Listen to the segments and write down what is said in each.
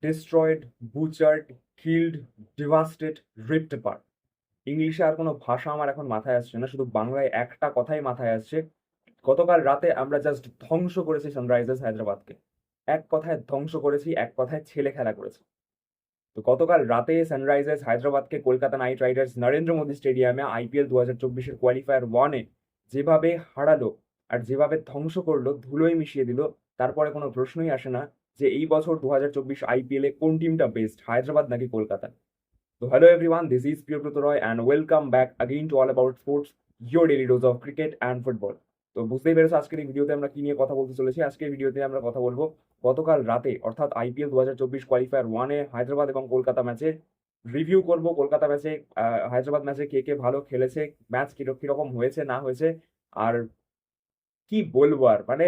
Destroyed, butchered, killed, devastated, ripped apart. ইংলিশে আর কোনো ভাষা আমার এখন মাথায় আসছে না, শুধু বাংলায় একটা কথাই মাথায় আসছে। গতকাল রাতে আমরা জাস্ট ধ্বংস করেছি সানরাইজার্স হায়দ্রাবাদকে। এক কথায় ধ্বংস করেছি, এক কথায় ছেলে খেলা করেছি। তো গতকাল রাতে সানরাইজার্স হায়দ্রাবাদকে কলকাতা নাইট রাইডার্স নরেন্দ্র মোদী স্টেডিয়ামে আইপিএল 2024-এর কোয়ালিফায়ার ওয়ানে যেভাবে হারালো আর যেভাবে ধ্বংস করলো, ধুলোয় মিশিয়ে দিল, তারপরে কোনো প্রশ্নই আসে না যে এই বছর 2024 আইপিএল এ কোন টিমটা বেস্ট, হায়দ্রাবাদ নাকি Kolkata. So hello everyone, this is Priyabrata Roy and welcome back again to All About Sports, your daily dose of cricket and football. তো বুঝতেই পেরেছো আজকের এই ভিডিওতে আমরা কি নিয়ে কথা বলতে চলেছি। আজকের ভিডিওতে আমরা কথা বলবো গতকাল রাতে অর্থাৎ আইপিএল 2024 কোয়ালিফায়ার ওয়ানে হায়দ্রাবাদ এবং কলকাতা ম্যাচে রিভিউ করব। কলকাতা ম্যাচে হায়দ্রাবাদ ম্যাচে কে কে ভালো খেলেছে, ম্যাচ কিরকম হয়েছে না হয়েছে, আর কি বলবো আর মানে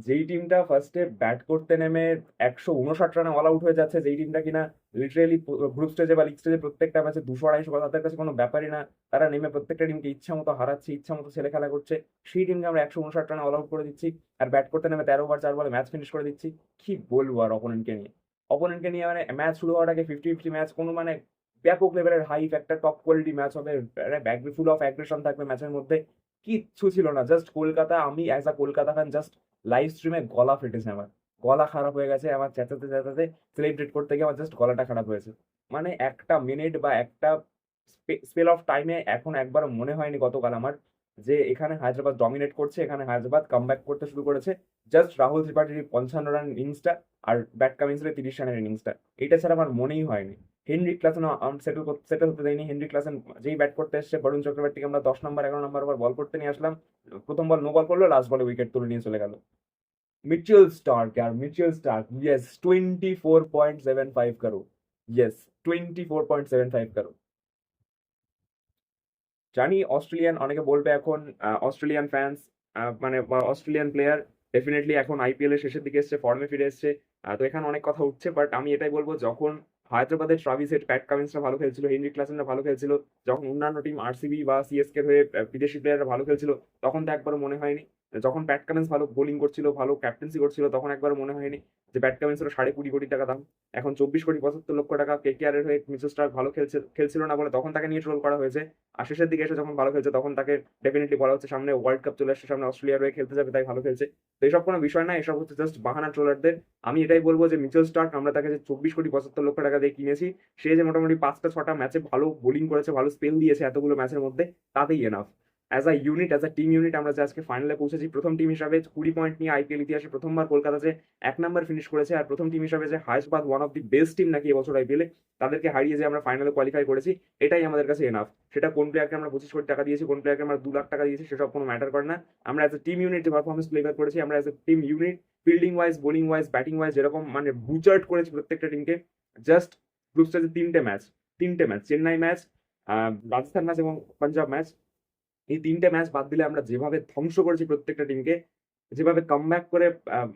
যেই টিমটা ফার্স্টে ব্যাট করতে নেমে 159 রানে অল আউট হয়ে যাচ্ছে, যেই টিমটা কিনা লিটারেলি গ্রুপ স্টেজে বা লিগ স্টেজে প্রত্যেকটা ম্যাচে 200-250 তাদের কাছে কোনো ব্যাপারই না, তারা নেমে প্রত্যেকটা টিমকে ইচ্ছা মতো হারাচ্ছে, ইচ্ছা মতো ছেলে খেলা করছে, সেই টিমকে আমরা 159 রানে অল আউট করে দিচ্ছি আর ব্যাট করতে নেমে 13 ওভার 4 বলে ম্যাচ ফিনিশ করে দিচ্ছি। কি বলবো আর অপোনেন্টকে নিয়ে মানে ম্যাচ শুরু হওয়ার আগে 50-50 ম্যাচ, কোনো মানে ব্যাপক লেভেলের হাই একটা টপ কোয়ালিটি ম্যাচ হবে, ফুল অফ অ্যাগ্রেশন থাকবে ম্যাচের মধ্যে। কিচ্ছু ছিল না, জাস্ট কলকাতা। আমি as a Kolkata fan just live স্ট্রিমে গলা ফেটেছে আমার, গলা খারাপ হয়ে গেছে আমার, চেঁচাতে চেঁচাতে সেলিব্রেট করতে গিয়ে আমার জাস্ট গলাটা খারাপ হয়েছে। মানে একটা মিনিট বা একটা স্পেল অফ টাইমে এখন একবার মনে হয়নি গতকাল আমার যে এখানে হায়দ্রাবাদ ডমিনেট করছে, এখানে হায়দ্রাবাদ কামব্যাক করতে শুরু করেছে। জাস্ট রাহুল ত্রিপাঠীর 55 রান ইনিংসটা আর ব্যাট কামিন্সের 30 রানের ইনিংসটা, এটা ছাড়া আমার মনেই হয়নি। হেনরি ক্লাসেন সেটেল হতে দেয়নি। হেনরি ক্লাসেন যেই ব্যাট করতে এসছে, বরুণ চক্রবর্তীকে আমরা 10 নম্বর 11 নম্বর ওভার বল করতে নিয়ে আসলাম, প্রথম বল নো বল করলো, লাস্ট বলে উইকেট তুলে নিয়ে চলে গেল। मिचेल स्टार्क यार, Mitchell Starc, yes 24.75 crore, yes 24.75 crore. জানি অস্ট্রেলিয়ান অনেকে বলবে এখন, অস্ট্রেলিয়ান ফ্যান্স মানে অস্ট্রেলিয়ান প্লেয়ার ডেফিনেটলি এখন আইপিএল এর শেষের দিকে এসছে, ফর্মে ফিরে এসছে। তো এখানে অনেক কথা উঠছে, বাট আমি এটাই বলবো যখন হায়দ্রাবাদের ট্রাভিস হেড, প্যাট কামিন্সরা ভালো খেলছিল, হেনরি ক্লাসেনরা ভালো খেলছিল, যখন অন্যান্য টিম আরসিবি বা সিএসকে হয়ে বিদেশি প্লেয়াররা ভালো খেলছিল, তখন তো একবারও মনে হয়নি। যখন প্যাট কামিন্স ভালো বোলিং করছিল, ভালো ক্যাপ্টেন্সি করছিল, তখন একবারও মনে হয়নি যে প্যাট কামিন্সের 20.20 কোটি টাকা দাম, এখন 24 কোটি 75 লক্ষ টাকা। কেকেআর হয়ে মিচেল স্টার্ক ভালো খেলছিল না বলে তখন তাকে নিয়ে ট্রোল করা হয়েছে, আর শেষের দিকে এসে যখন ভালো খেলছে তখন তাকে ডেফিনেটলি বলা হচ্ছে সামনে ওয়ার্ল্ড কাপ চলে আসছে, সামনে অস্ট্রেলিয়ার হয়ে খেলতে যাবে তাই ভালো খেলছে। তো এইসব কোনো বিষয় না, এসব হচ্ছে জাস্ট বাহানা ট্রোলারদের। আমি এটাই বলবো যে মিচেল স্টার্ক, আমরা তাকে যে 24 কোটি 75 লক্ষ টাকা দিয়ে কিনেছি, সে যে মোটামুটি 5টা 6টা ম্যাচে ভালো বোলিং করেছে, ভালো স্পেল দিয়েছে এতগুলো ম্যাচের মধ্যে, তাতেই enough. As a unit, as a team unit আমরা যে আজকে ফাইনালে পৌঁছেছি, প্রথম টিম হিসাবে 20 পয়েন্ট নিয়ে আইপিএল ইতিহাসে প্রথমবার কলকাতা যে 1 নম্বর ফিনিশ করেছে, আর প্রথম টিম হিসাবে যে Hyderabad one of the best team নাকি এবছর আইপিএলে, তাদেরকে হারিয়ে যে আমরা ফাইনালে কোয়ালিফাই করেছি, এটাই আমাদের কাছে এনাফ। সেটা কোন প্লেয়ারকে আমরা 25 কোটি টাকা দিয়েছি, কোন প্লেয়ারকে আমরা 2 লাখ টাকা দিয়েছি, সেসব কোনো ম্যাটার করে না। আমরা অ্যাজ এ টিম ইউনিট যে পারফরমেন্স প্লেবার করেছি, আমরা as a team unit fielding wise, bowling wise, batting wise যেরকম মানে বুচার্ট করেছি প্রত্যেকটা টিমকে। জাস্ট গ্রুপ স্টেজে 3টে match Chennai match, Rajasthan match এবং পাঞ্জাব ম্যাচ, এই 3টে ম্যাচ বাদ দিলে আমরা যেভাবে ধ্বংস করেছি প্রত্যেকটা টিমকে, যেভাবে কামব্যাক করে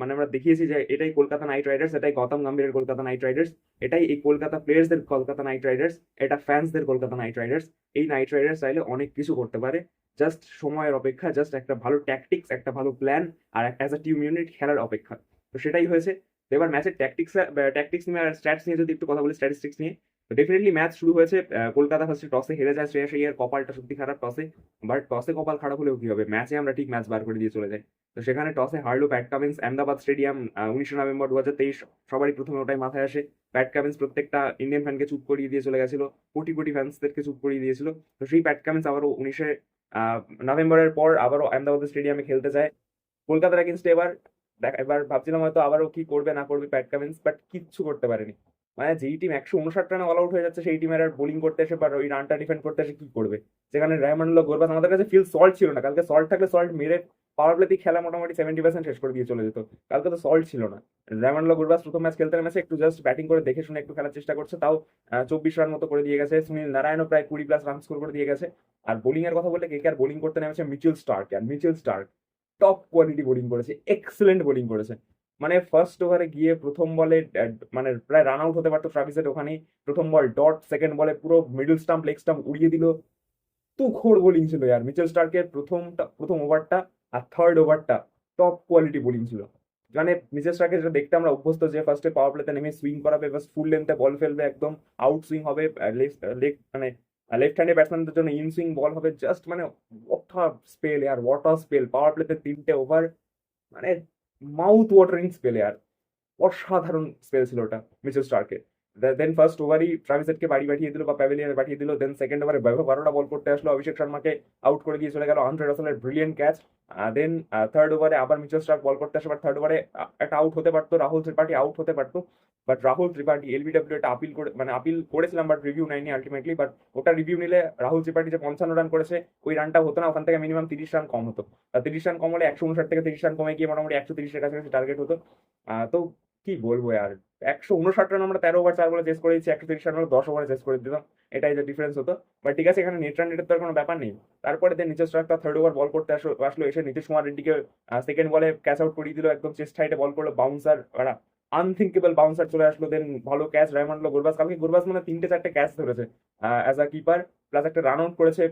মানে আমরা দেখিয়েছি যে এটাই কলকাতা নাইট রাইডার্স, এটাই গৌতম গম্ভীরের কলকাতা নাইট রাইডার্স, এটাই এই কলকাতা প্লেয়ার্সদের কলকাতা নাইট রাইডার্স, এটা ফ্যান্সদের কলকাতা নাইট রাইডার্স। এই নাইট রাইডার্স চাইলে অনেক কিছু করতে পারে, জাস্ট সময়ের অপেক্ষা, জাস্ট একটা ভালো ট্যাকটিক্স, একটা ভালো প্ল্যান, আর অ্যাজ এ টিম ইউনিট খেলার অপেক্ষা। তো সেটাই হয়েছে। এবার ম্যাচের ট্যাকটিক্স নিয়ে আর স্ট্যাটস নিয়ে যদি একটু কথা বলি, স্ট্যাটিস্টিক্স নিয়ে, তো ডেফিনেটলি ম্যাচ শুরু হয়েছে, কলকাতা ফার্স্টে টসে হেরে যায়, শ্রেয়াস আইয়ার কপালটা সত্যি খারাপ টসে। বাট টসে কপাল খারাপ হলেও কি হবে, ম্যাচে আমরা ঠিক ম্যাচ বার করে দিয়ে চলে যাই। তো সেখানে টসে হারলো Pat Cummins. Ahmedabad stadium, 19 November 2023, সবারই প্রথমে ওটাই মাথায় আসে। প্যাট কামিন্স প্রত্যেকটা ইন্ডিয়ান ফ্যানকে চুপ করিয়ে দিয়ে চলে গেছিল, কোটি কোটি ফ্যান্সদেরকে চুপ করিয়ে দিয়েছিল। তো সেই প্যাট কামিন্স আবারও 19 নভেম্বরের পর আবারও আহমেদাবাদ স্টেডিয়ামে খেলতে যায় কলকাতার এগেনস্টে। এবার ভাবছিলাম হয়তো আবারও কি করবে না করবে প্যাট কামিন্স, বাট কিচ্ছু করতে পারেনি। মানে যেই টিম 159 রানে অল আউট হয়ে যাচ্ছে, সেই টিমের আর বোলিং করতে এসে বা ওই রানটা ডিফেন্ড করতে এসে কি করবে? যেখানে রেহমানুল্লাহ গুরবাজ, আমাদের কাছে ফিল সল্ট ছিল না কালকে, সল্ট থাকলে সল্ট মেরে পাওয়ার প্লেতেই খেলা মোটামুটি 70% শেষ করে দিয়ে চলে যেত। কালকে তো সল্ট ছিল না। রেহমানুল্লাহ গুরবাজ প্রথম ম্যাচ খেলতে নেমেছে, একটু জাস্ট ব্যাটিং করে দেখে শুনে একটু খেলার চেষ্টা করছে, তাও 24 রান মতো করে দিয়ে গেছে। সুনীল নারায়ণও প্রায় 20+ রান স্কোর করে দিয়ে গেছে। আর বোলিং এর কথা বললে, কে আর বোলিং করতে নেমেছে মিচেল স্টার্ক। আর Mitchell Starc top quality bowling করেছে, এক্সেলেন্ট বোলিং করেছে। মানে ফার্স্ট ওভারে গিয়ে প্রথম বলে মানে প্রায় রান আউট হতে পারতো ট্রাভিসের ওখানেই, প্রথম বল ডট, সেকেন্ড বলে পুরো মিডল স্টাম্প লেগ স্টাম্প উড়িয়ে দিল। তুখোড় বোলিং ছিল ইয়ার মিচেল স্টার্কের প্রথম ওভারটা আর থার্ড ওভারটা, টপ কোয়ালিটি বোলিং ছিল। মানে মিচেল স্টার্কের যেটা দেখতে আমরা অভ্যস্ত, যে ফার্স্টে পাওয়ার প্লেতে নেমে সুইং করাবে, বাস ফুল লেন্থে বল ফেলবে, একদম আউট সুইং হবে, লেগ মানে লেফট হ্যান্ডের ব্যাটসম্যানদের জন্য ইন সুইং বল হবে, জাস্ট মানে হোয়াট আ স্পেল ইয়ার, হোয়াট আ স্পেল। পাওয়ার প্লেতে 3টে ওভার, মানে মাউথ ওয়াটারিং স্পেল ইয়ার, অসাধারণ স্পেল ছিল ওটা মিচেল স্টার্কের। দেন ফার্স্ট ওভারই ট্রাভিস হেডকে বাড়ি পাঠিয়ে দিল বা প্যাভিলিয়নে পাঠিয়ে দিল। দেন সেকেন্ড ওভারে বৈভব বারোটা বল করতে আসলো, অভিষেক শর্মাকে আউট করে দিয়ে চলে গেল আন্দ্রে রাসেলের ব্রিলিয়েন্ট ক্যাচ। দেন থার্ড ওভারে আবার মিচেল স্টার্ক বল করতে আসে, বাট থার্ড ওভারে একটা আউট হতে পারতো, রাহুল ত্রিপাঠী আউট হতে পারতো, বাট রাহুল ত্রিপাঠী এলবিডব্লিউ এটা আপিল করে, মানে আপিল করেছিলাম বাট রিভিউ নেয়নি আলটিমেটলি, বাট ওটা রিভিউ নিলে রাহুল ত্রিপাঠী যে 55 রান করেছে ওই রানটা হতো না, ওখান থেকে মিনিমাম 30 রান কম হতো। 30 রান কম হলে 159 থেকে 30 রান কমে গিয়ে মোটামুটি 130-এর কাছাকাছি টার্গেট হতো। তো কি বলবো আর, 159 রান আমরা 13 ওভার 4 বলে চেস করে দিচ্ছি, 130 রান আমরা 10 ওভারে চেস করে দিতাম, এটাই যে ডিফারেন্স হতো। বাট ঠিক আছে, এখানে নেট রান রেটের তো আর কোনো ব্যাপার নেই। তারপরে দেন নিচের স্ট্রাইকটা থার্ড ওভার বল করতে আসলো, এসে নীতিশ কুমার রেড্ডিকে সেকেন্ড বলে ক্যাচ আউট করিয়ে দিল, একদম চেস্ট হাইটে বল করলো, বাউন্সার, আনথিঙ্কেবল বাউন্সার চলে আসলো। দেন ভালো ক্যাচ রায়মান্ডলো গুরবাজ, কালকে গুরবাজ মানে 3টে 4টে ক্যাচ ধরেছে অ্যাজ আ কিপার, প্লাস একটা রান আউট করেছে,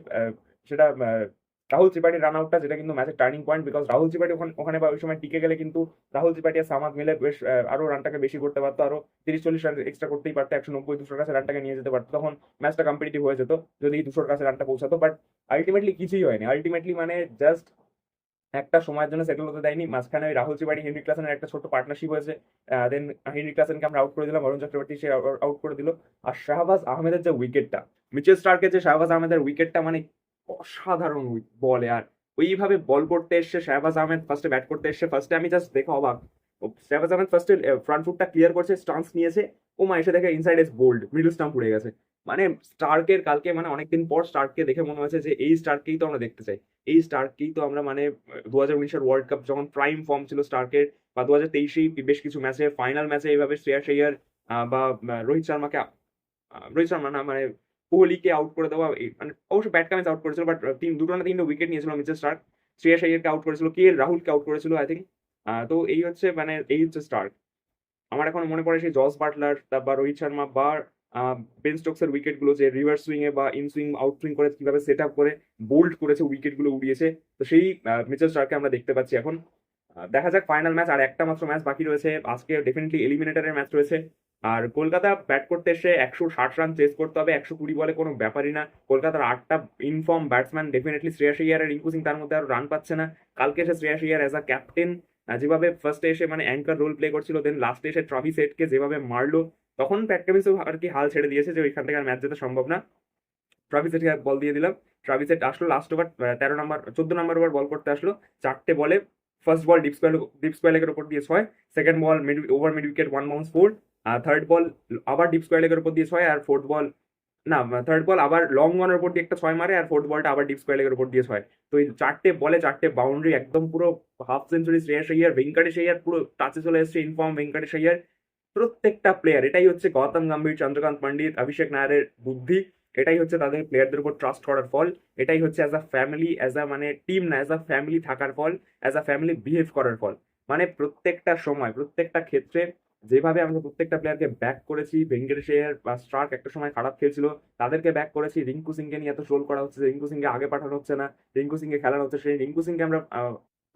সেটা রাহুল ত্রিপাঠীর রান আউটটা, যেটা কিন্তু ম্যাচের turning point, because Rahul Tripathi ওখানে বা ওই সময় টিকে গেলে কিন্তু রাহুল ত্রিপাঠী আর সামাদ মিলে বেশ আরো রানটাকে বেশি করতে পারতো, আরো 30-40 রান এক্সট্রা করতেই পারতো, 190-200 কাছে রানটাকে নিয়ে যেতে পারতো, তখন ম্যাচটা কম্পিটিটিভ হয়ে যেত যদি 200 কাছে রানটা পৌঁছাতো। বাট আলটিমেটলি কিছুই হয়নি, আলটিমেটলি মানে জাস্ট একটা সময়ের জন্য সেটেল হতে দেয়নি। মাঝখানে ওই রাহুল ত্রিপাঠী হেনরি ক্লাসেনের একটা ছোট্ট পার্টনারশিপ হয়েছে, দেন হেনরি ক্লাসেনকে আমরা আউট করে দিলাম, বরুণ চক্রবর্তী সে আউট করে দিল। আর শাহবাজ আহমেদের যে উইকেটটা, মিচেল স্টার্কের যে শাহবাজ আহমেদের উইকেটটা, মানে অসাধারণ বলে। আর ওইভাবে বল করতে এসছে শাহবাজ আহমেদ, ফার্স্টে ব্যাট করতে এসছে, ফার্স্টে আমি জাস্ট দেখে অবাক। শাহবাজ আহমেদ ফার্স্টে ফ্রন্ট ফুটটা ক্লিয়ার করছে, স্টান্স নিয়েছে, ও মা এসে দেখে inside edge bowled, middle stump উড়ে গেছে। মানে স্টার্কের কালকে মানে অনেকদিন পর স্টার্ককে দেখে মনে হয়েছে যে এই স্টার্ককেই তো আমরা দেখতে চাই, এই স্টার্ককেই তো আমরা মানে 2019-এর ওয়ার্ল্ড কাপ যখন প্রাইম ফর্ম ছিল স্টার্কের, বা 2023-এই বেশ কিছু ম্যাচে, ফাইনাল ম্যাচে এইভাবে শ্রেয়াস আইয়ার বা রোহিত শর্মাকে, রোহিত শর্মা না মানে কোহলিকে আউট করে দেওয়া, মানে অবশ্য ব্যাট কামিন্স আউট করেছিল, বাট দুটো না 3টে উইকেট নিয়েছিল মিচেল স্টার্ক। শ্রেয়াস আইয়ারকে আউট করেছিল, কে এল রাহুলকে আউট করেছিল আই থিঙ্ক। তো এই হচ্ছে মানে এই হচ্ছে স্টার্ক। আমার এখন মনে পড়ে সেই জস বাটলার বা রোহিত শর্মা বা বেন স্টোকসের উইকেট গুলো, যে রিভার্স সুইং এ বা ইন সুইং আউট সুইং করে কিভাবে সেট আপ করে বোল্ড করেছে, উইকেট গুলো উড়িয়েছে। তো সেই মিচেল স্টার্ককে আমরা দেখতে পাচ্ছি এখন। দেখা যাক ফাইনাল ম্যাচ, আর একটা মাত্র ম্যাচ বাকি রয়েছে আজকে, ডেফিনেটলি এলিমিনেটরের ম্যাচ রয়েছে। আর কলকাতা ব্যাট করতে এসে 160 রান চেস করতে হবে 120 বলে, কোনো ব্যাপারই না। কলকাতার 8টা inform batsman, definitely Shreyas Iyer আর রিঙ্কু সিং তার মধ্যে আর রান পাচ্ছে না। কালকে এসে Shreyas Iyer as a captain যেভাবে ফার্স্টে এসে মানে অ্যাঙ্কার রোল প্লে করছিল, দেন লাস্টে এসে ট্রাভিস হেডকে যেভাবে মারলো, তখন প্যাট কামিন্সও আর কি হাল ছেড়ে দিয়েছে যে ওইখান থেকে আর ম্যাচ যেতে সম্ভব না। ট্রাভিস হেডকে বল দিয়ে দিলাম, ট্রাভিস হেড আসলো লাস্ট ওভার 14 নম্বর ওভার বল করতে আসলো, 4টে বলে ফার্স্ট বল ডিপ স্কোয়ার লেগের উপর দিয়ে 6, সেকেন্ড বল ওভার মিড উইকেট 1 বাউন্স 4, আর থার্ড বল আবার ডিপ স্কোয়ার লেগের উপর দিয়ে 6, আর ফোর্থ বল না, থার্ড বল আবার লং ওয়ানের উপর দিয়ে একটা 6 মারে, আর ফোর্থ বলটা আবার ডিপ স্কোয়ার লেগের উপর দিয়ে 6। তো এই 4টে বলে 4টে বাউন্ডারি, একদম পুরো হাফ সেঞ্চুরি শ্রেয়াস আইয়ার, ভেঙ্কটেশ আইয়ার পুরো টাচে চলে এসেছে, ইনফর্ম ভেঙ্কটেশ আইয়ার। প্রত্যেকটা প্লেয়ার, এটাই হচ্ছে গৌতম গম্ভীর, চন্দ্রকান্ত পণ্ডিত, অভিষেক নায়ারের বুদ্ধি, এটাই হচ্ছে তাদের প্লেয়ারদের উপর ট্রাস্ট করার ফল, এটাই হচ্ছে as a family, as a মানে টিম না, অ্যাজ আ ফ্যামিলি থাকার ফল, অ্যাজ আ ফ্যামিলি বিহেভ করার ফল। মানে প্রত্যেকটা সময় প্রত্যেকটা ক্ষেত্রে যেভাবে আমরা প্রত্যেকটা প্লেয়ারকে ব্যাক করেছি, ভেঙ্কটেশ আইয়ার বা স্টার্ক একটা সময় খারাপ খেলছিল, তাদেরকে ব্যাক করেছি। রিঙ্কু সিংকে নিয়ে এত ট্রোল করা হচ্ছে যে রিঙ্কু সিংকে আগে পাঠানো হচ্ছে না, রিঙ্কু সিংকে খেলানো হচ্ছে, সেই রিঙ্কু সিংকে আমরা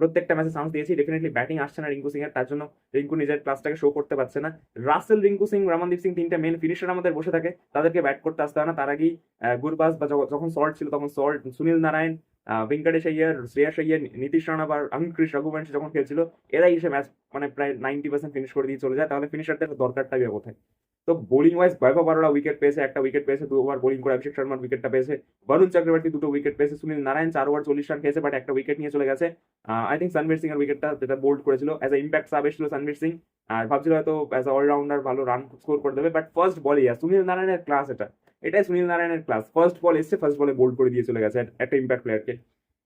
প্রত্যেকটা ম্যাচে চান্স দিয়েছি। ডেফিনেটলি ব্যাটিং আসছে না রিঙ্কু সিং এর, তার জন্য রিঙ্কু নিজের ক্লাসটাকে শো করতে পারছে না। রাসেল, রিঙ্কু সিং, রমনদীপ সিং 3টে মেন ফিনিশার আমাদের বসে থাকে, তাদেরকে ব্যাট করতে আসতে হয় না। তার আগেই গুরবাজ বা যখন সল্ট ছিল তখন সল্ট, সুনীল নারায়ণ, ভেঙ্কটেশ আইয়ার, শ্রেয়াস আইয়ার, নীতিশ রানা বা অঙ্কুশ রঘুবংশী যখন খেলছিল, এরাই এসে ম্যাচ মানে প্রায় 90% ফিনিশ করে দিয়ে চলে যায়। তাহলে ফিনিশারদের দরকারটা কোথায়? তো বোলিং ওয়াইজ বৈভব বারোটা উইকেট পেয়েছে, একটা উইকেট পেয়েছে, 2 ওভার বোলিং করে অভিষেক শর্মার উইকেটটা পেয়েছে, বরুণ চক্রবর্তী 2টো উইকেট পেয়েছে, সুনীল নারায়ণ 4 ওভার 40 রান খেয়েছে, বাট একটা উইকেট নিয়ে চলে গেছে। আই থিঙ্ক সানবীর সিং এর উইকেটটা যেটা বোল্ড করেছিল, অ্যাজ এ ইম্প্যাক্ট সাব এসেছিল সানবীর সিং, আর ভাবছিল হয়তো অ্যাজ অলরাউন্ডার ভালো রান স্কোর করে দেবে, বাট ফার্স্ট বলে সুনীল নারায়ণের ক্লাস, এটাই সুনীল নারায়ণের ক্লাস। ফার্স্ট বল এসছে, ফার্স্ট বলে বোল্ড করে দিয়ে চলে গেছে একটা ইম্প্যাক্ট প্লেয়ারকে।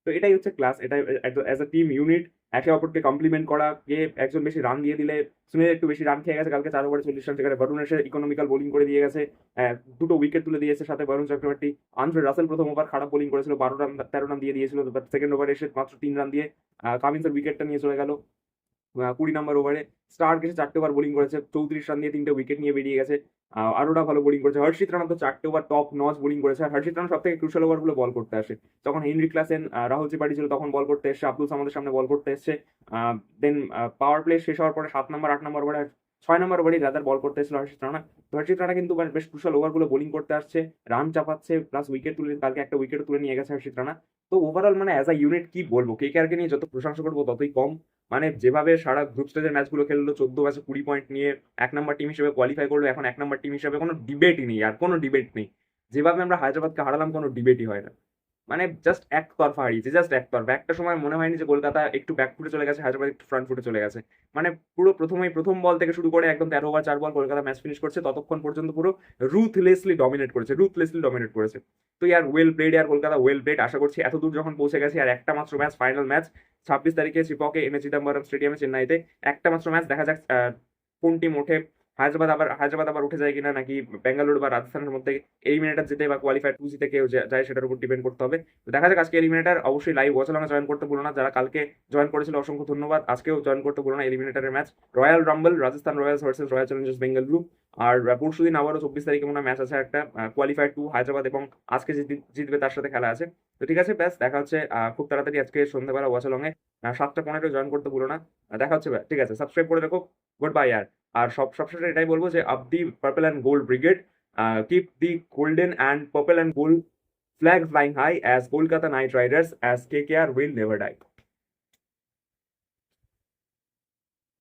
তো এটাই হচ্ছে ক্লাস, এটাই অ্যাজ এ টিম ইউনিট একে অপরকে কমপ্লিমেন্ট করা, কে একজন বেশি রান দিয়ে দিলে, সুনীল একটু বেশি রান খেয়ে গেছে কালকে 4 ওভারে 40 রান, সেখানে বরুণ এসে ইকোনমিক্যাল বোলিং করে দিয়ে গেছে, 2টো উইকেট তুলে দিয়েছে, সাথে বরুণ চক্রবর্তী। আন্দ্রে রাসেল প্রথম ওভার খারাপ বোলিং করেছিল, 12 রান 13 রান দিয়ে দিয়েছিল, বাট সেকেন্ড ওভারে এসে মাত্র 3 রান দিয়ে কামিন্সের উইকেটটা নিয়ে চলে গেল। 20 নম্বর ওভারে স্টার্ক এসে 4টে ওভার বোলিং করেছে, 34 রান দিয়ে 3টে উইকেট নিয়ে বেরিয়ে গেছে। আরোরা ভালো বোলিং করেছে, হর্ষিত রানা তো 4টে ওভার টপ নচ বোলিং করেছে। আর হর্ষিত রানা সব থেকে ক্রুশাল ওভারগুলো বল করতে আসে, যখন হেনরি ক্লাসেন, রাহুল ত্রিপাঠী ছিল তখন বল করতে এসছে, আব্দুল সামাদের সামনে বল করতে এসছে। দেন পাওয়ার প্লে শেষ হওয়ার পরে 7 নম্বর 8 নম্বর ওভারে 6 নম্বর ওভারে রাদার বল করতে এসেছিল হর্ষিত রানা। তো হর্ষিত রানা কিন্তু মানে বেশ ক্রুশাল ওভারগুলো বোলিং করতে আসছে, রান চাপাচ্ছে, প্লাস উইকেট তুলে, কালকে একটা উইকেট তুলে নিয়ে গেছে হর্ষিত রানা। তো ওভারঅল মানে অ্যাজ আ ইউনিট কি বলবো, কেকেআরকে নিয়ে যত প্রশংসা করবো ততই কম। মানে যেভাবে সারা গ্রুপ স্টেজের ম্যাচগুলো খেললো, 14 ম্যাচে 20 পয়েন্ট নিয়ে 1 নম্বর টিম হিসেবে কোয়ালিফাই করলো, এখন 1 নম্বর টিম হিসেবে কোনো ডিবেটই নেই, আর কোনো ডিবেট নেই। যেভাবে আমরা হায়দ্রাবাদকে হারালাম, কোনো ডিবেটই হয় না। মানে জাস্ট একতরফা হারিয়েছে, জাস্ট একতরফা। একটা সময় মনে হয়নি যে কলকাতা একটু ব্যাক ফুটে চলে গেছে, হায়দ্রাবাদ একটু ফ্রন্ট ফুটে চলে গেছে। মানে পুরো প্রথম বল থেকে শুরু করে একদম 13 ওভার 4 বল কলকাতা ম্যাচ ফিনিশ করছে, ততক্ষণ পর্যন্ত পুরো রুথলেসলি ডমিনেট করেছে। তো ইয়ার ওয়েল প্লেড, আর কলকাতা ওয়েল প্লেড। আশা করছি এত দূর যখন পৌঁছে গেছে, আর একটা মাত্র ম্যাচ, ফাইনাল ম্যাচ 26 তারিখে চিপকে এনে চিদম্বরম স্টেডিয়ামে চেন্নাইতে, একটা মাত্র ম্যাচ, দেখা যাক কোন টিম ওঠে। হায়দ্রাবাদ আবার উঠে যায় কিনা, নাকি বেঙ্গালুরু বা রাজস্থানের মধ্যে এলিমিনেটর জিতে বা কোয়ালিফায়ার 2 জিতে কেউ যায়, সেটার উপর ডিপেন্ড করতে হবে। তো দেখা যাক আজকে এলিমিনেটর। অবশ্যই লাইভ ওয়াচালঙ্গে জয়েন করতে ভুলো না, যারা কালকে জয়েন করেছিল অসংখ্য ধন্যবাদ। আজকেও জয়েন করতে ভুলো না এলিমিনেটরের match, Royal Rumble, Rajasthan Royals versus Royal Challengers Bengaluru. আর পরশুদিন আবারও 24 তারিখে মনে হয় ম্যাচ আছে একটা, কোয়ালিফায়ার 2 হায়দ্রাবাদ এবং আজকে জিতবে তার সাথে খেলা আছে। তো ঠিক আছে, ব্যাস দেখা হচ্ছে খুব তাড়াতাড়ি আজকে সন্ধ্যাবেলা ওয়াচালঙ্গে 7টা 15 জয়েন করতে ভুলো না। দেখা হচ্ছে, ঠিক আছে, সাবস্ক্রাইব করে রাখো। গুড বাই আর। আর সবশেষে এটাই বলবো যে up the purple and gold brigade, keep the golden and purple and gold flag flying high as Kolkata Knight Riders, as KKR will never die.